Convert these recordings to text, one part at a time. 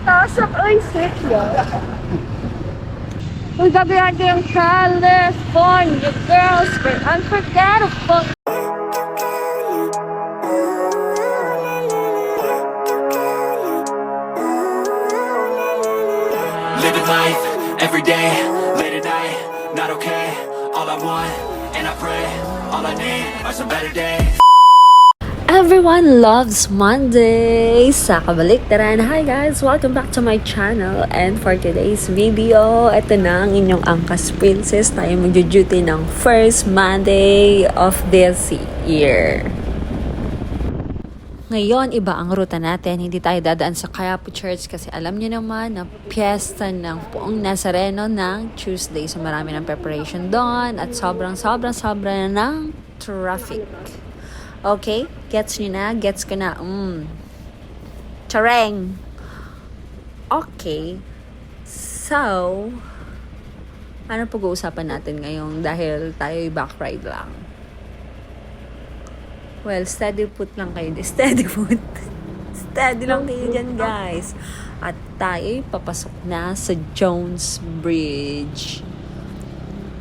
Taas ang isip yan. Kung gabi natin yung California girls, we're unforgettable. Living life, everyday, late at night, not okay. All I want, and I pray, all I need are some better days. Everyone loves Monday sa kabaliktaran. Hi guys! Welcome back to my channel. And for today's video, ito na ang inyong Angkas Princess. Tayo mag-duty ng first Monday of this year. Ngayon, iba ang ruta natin. Hindi tayo dadaan sa Quiapo Church kasi alam niyo naman na piyesta ng Poong Nazareno ng Tuesday. So marami ng preparation doon at sobrang ng traffic. Okay? Gets nyo na? Gets ko na. Chareng! Okay. So, ano pag-uusapan natin ngayon dahil tayo'y back ride lang? Well, steady put lang kayo. Steady put. Steady lang kayo dyan, guys. At tayo'y papasok na sa Jones Bridge.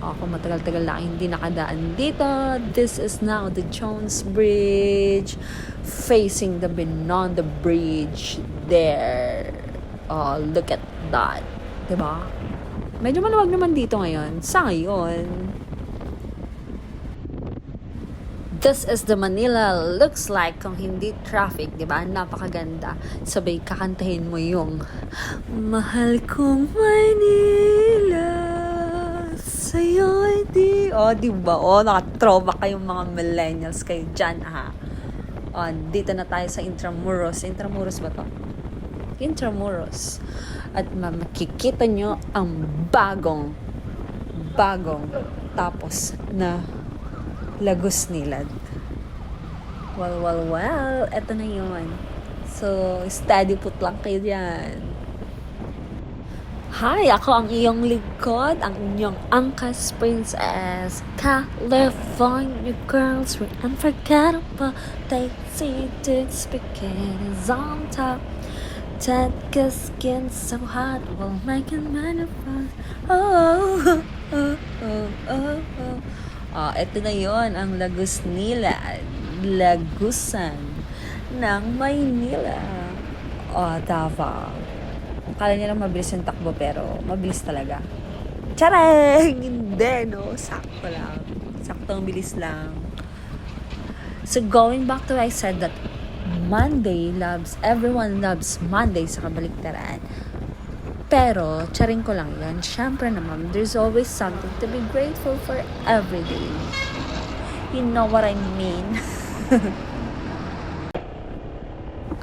Ako matagal-tagal na hindi nakadaan dito. This is now the Jones Bridge facing the Beyond the Bridge there. Oh, look at that. Diba? Medyo maluwag naman dito ngayon. Sa ngayon. This is the Manila looks like kung hindi traffic, diba? Napakaganda. Sabay kakantahin mo yung Mahal kong Manila sa'yo, di. Diba? Nakatrova kayong mga millennials kayo dyan, ha? Dito na tayo sa Intramuros. Intramuros ba to? Intramuros. At makikita nyo ang bagong tapos na Lagusnilad. Well. Eto na yun. So, steady put lang kayo dyan. Hi! Ako ang iyong lingkod, ang inyong Angkas Princess. California girls, we're unforgettable. They see to speaking is on top. That skin so hot will make it manifest. Ito na yon ang Lagusnilad. Lagusan ng Maynila. Davao. Akala nyo lang mabilis yung takbo pero mabilis talaga. Chareng! Hindi, no? Sakto lang. Saktong bilis lang. So going back to what I said that everyone loves Monday sa kabaliktaran. Pero, charing ko lang yan. Siyempre naman, there's always something to be grateful for every day. You know what I mean?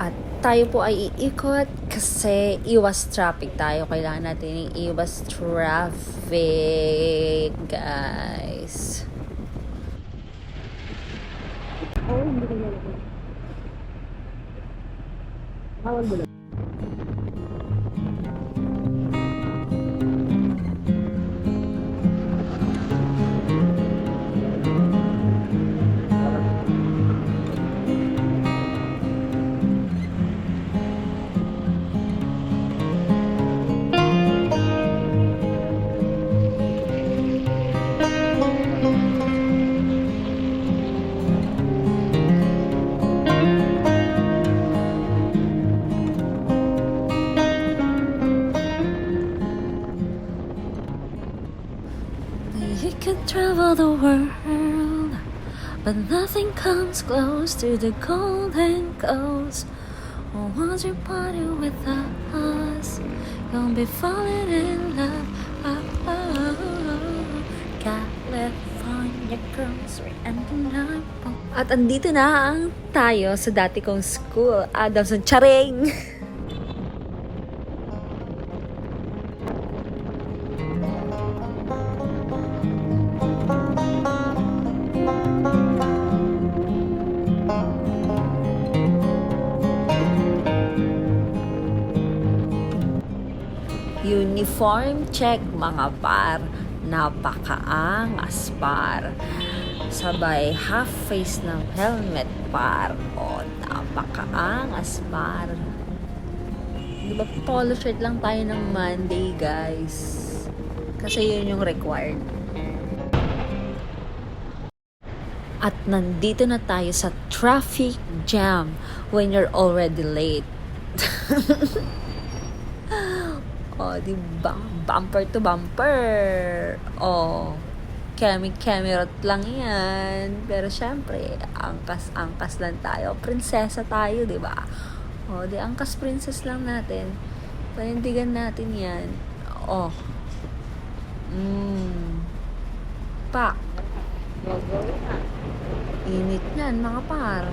At tayo po ay iikot kasi iwas traffic tayo. Kailangan natin iwas traffic, guys. Hindi ko yan. Bawal mo lang. You can travel the world, but nothing comes close to the Golden Coast. Oh, once you party with us, you'll be falling in love. California girls, we're undeniable. At andito na ang tayo sa dati kong school, Adamson. Charing! Uniform check mga par. Napakaangas par. Sabay half face ng helmet par. Napakaangas, par. Diba, polo shirt lang tayo ng Monday, guys. Kasi yun yung required. At nandito na tayo sa traffic jam when you're already late. Oh, diba? Bumper to bumper. Oh, kemi-kemirot lang yan. Pero syempre, angkas-angkas lang tayo. Prinsesa tayo, diba? Oh, di angkas princess lang natin. Panindigan natin yan. Oh. Pak. Init yan, mga par.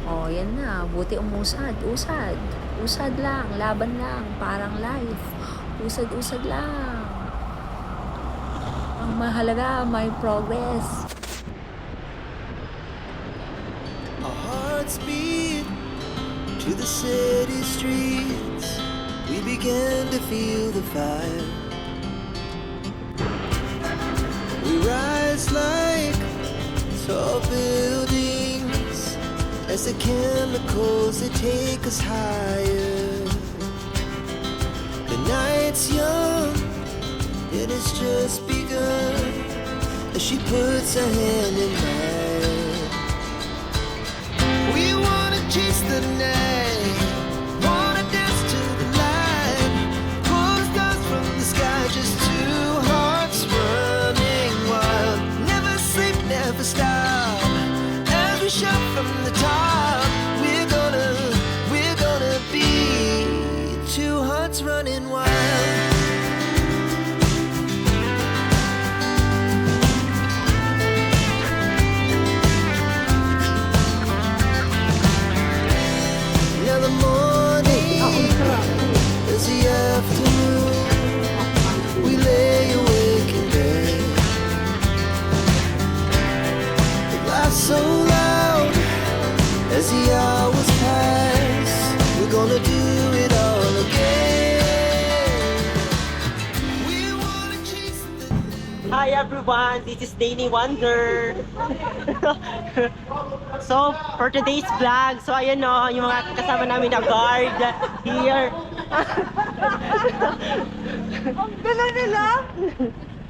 Oh, yan na. Buti umusad. Usad. Usad lang. Laban lang. Parang life. Usad-usad lang. Ang mahalaga, may progress. Our hearts beat to the city streets. We began to feel the fire. We rise like tall buildings as the chemicals they take us higher. The night's young, it has just begun as she puts her hand in mine. We wanna chase the night, wanna dance to the light, pull stars from the sky, just two hearts running wild. Never sleep, never stop, as we shout from the top. We're gonna be two hearts running wild. Now the morning is the afternoon. We lay awake in bed. The laughs so loud as the hours pass. We're gonna do it all again. We wanna chase the Hi everyone, this is Danny Wonder. So, for today's vlog, so ayan o, yung mga kasama namin na guard here. Ang gala nila!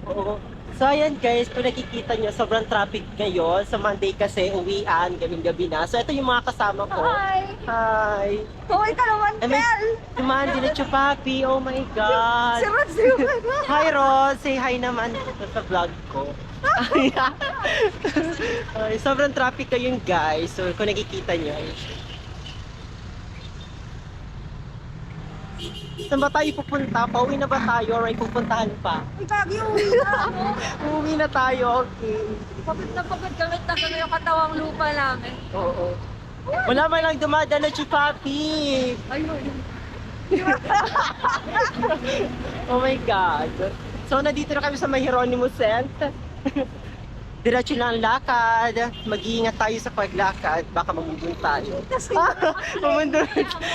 Oo. So ayan guys, kung nakikita nyo, sobrang traffic ngayon. Sa Monday kasi, uwian, gabing-gabi na. So ito yung mga kasama ko. Hi! Hi! Hoy ka naman, Kel! Dumaan din na Chupapi, oh my God! Si Rod, si Rod. Hi Rod! Say hi naman dito sa vlog ko. Ay, sobrang traffic ngayon guys. So kung nakikita nyo. Saan ba tayo pupunta? Pauwi na ba tayo or ay pupuntahan pa? Ay, Bagyo, uwi na ako. Uuwi na tayo, okay. Pagod na gamit na kami yung katawang lupa namin. Oo. Wala man lang dumadaan na Chupapi. Ayun. Oh my God. So nandito na kami sa may Hieronymous Cent. Diretso lang ang lakad. Mag-iingat tayo sa paglakad. Baka mamundol tayo. Mamundol.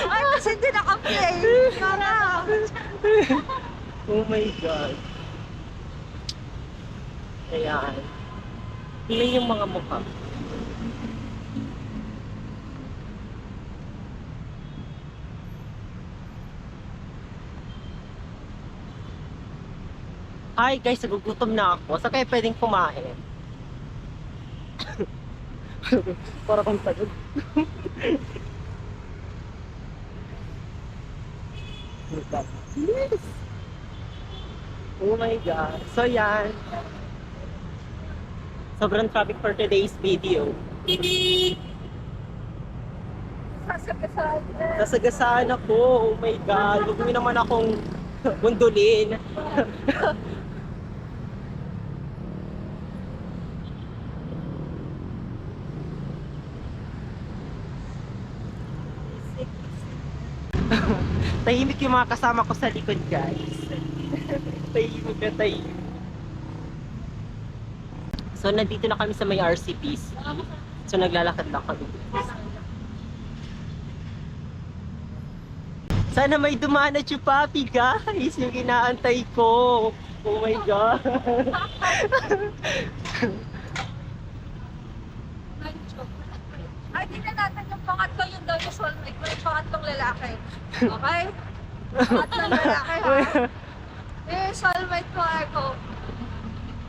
Ay, kasi hindi naka-play. Para. Oh my God. Ayan. Tingnan yung mga mukha. Hi guys, nagugutom na ako. Saan kaya pwedeng kumain? Para kang pagod. Yes! Oh my God. So yan. Sobrang traffic for today's video. Sasagasaan. Nasagasaan ako. Oh my God. Huwag mo naman akong bundulin. Tahimik yung mga kasama ko sa likod, guys. Tahimik na tahimik. So, nandito na kami sa may RCPs. So, naglalakad lang kami. Sana may dumaan na Chupapi, guys. Yung inaantay ko. Oh my God. Ay, di na natin yung pangatlo Okay? Lahat ng lalaki ha. Soulmate ko ako.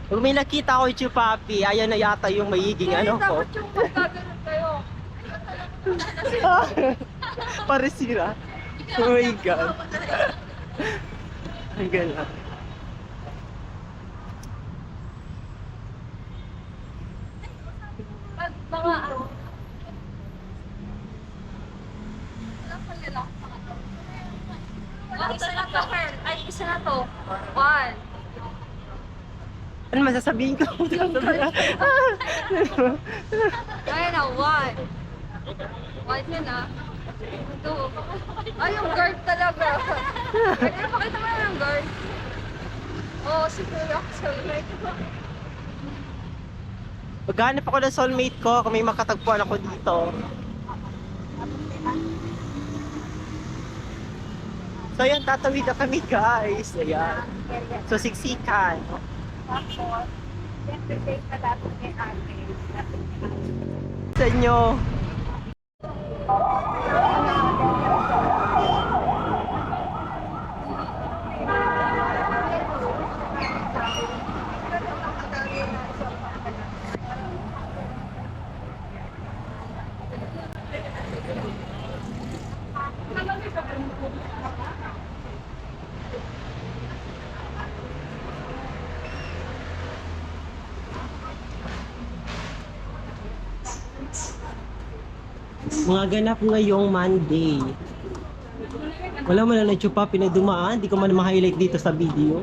Pag may nakita ko yung papi, ayan na yata yung magiging ano ko. Dapat yung magkaganon kayo. Paresira. Oh my God. Ang gala. Pag mga ano. Wala pa nila. Oh, isa na to, Pearl. Ay, isa na to. One. Ano masasabihin ko? Ayun na, one. One yun ah. Two. Ay, yung guard talaga. Pwede pakita mo yung guard. Oo, siguro ako soulmate ko. Maghanap ako ng soulmate ko kung may makatagpuan ako dito. So ayan, tatawid na kami guys. Ayan. So siksikan. Sa inyo. Mga ganap ngayong Monday. Wala man na chupa pinadumaan, di ko man ma-highlight dito sa video.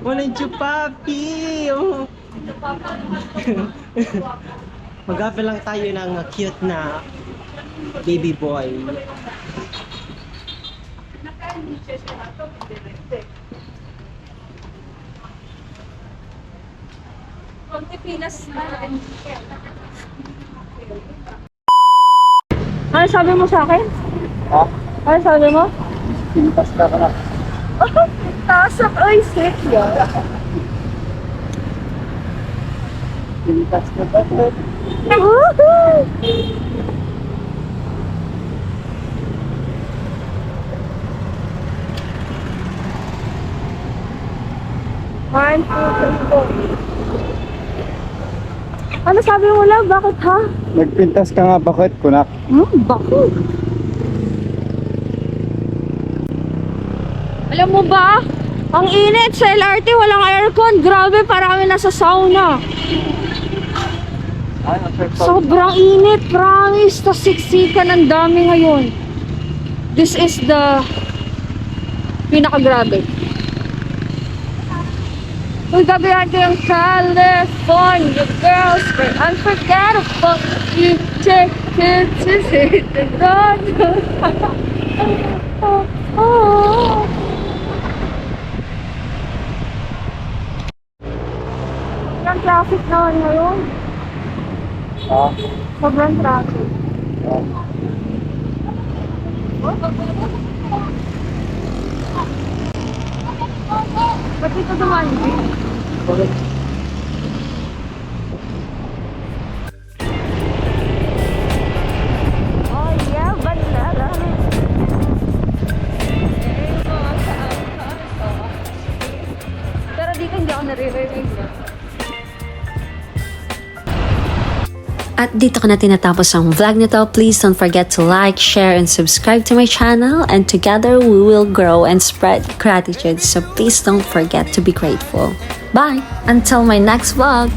Walang chupapi! Oh. Mag-apel lang tayo ng cute na baby boy. From Pilipinas na rin. Ano sabi mo sa akin? Ha? Ano sabi mo? Pintas ka na. Tasak, ay, sick yan. Pintas ka ba? Woohoo! One, two, three, four. Ano sabi mo lang? Bakit ha? Nagpintas ka nga, bakit kunak? Bakit? Alam mo ba? Ang init sa LRT, walang aircon. Grabe, para kami nasa sauna. Sobrang init, promise. Tas siksikan, ang dami ngayon. This is the pinakagrabe. Uy, gabihan ko yung California girls were unforgettable. You take it to see the road. Oh. Sobrang traffic naman ngayon. Sobrang traffic. Ba't ito dumaan? Oh yeah, Manila. Pero dito hindi ako naririnig. At dito ko na tinatapos ang vlog nito. Please don't forget to like, share, and subscribe to my channel. And together we will grow and spread gratitude. So please don't forget to be grateful. Bye! Until my next vlog!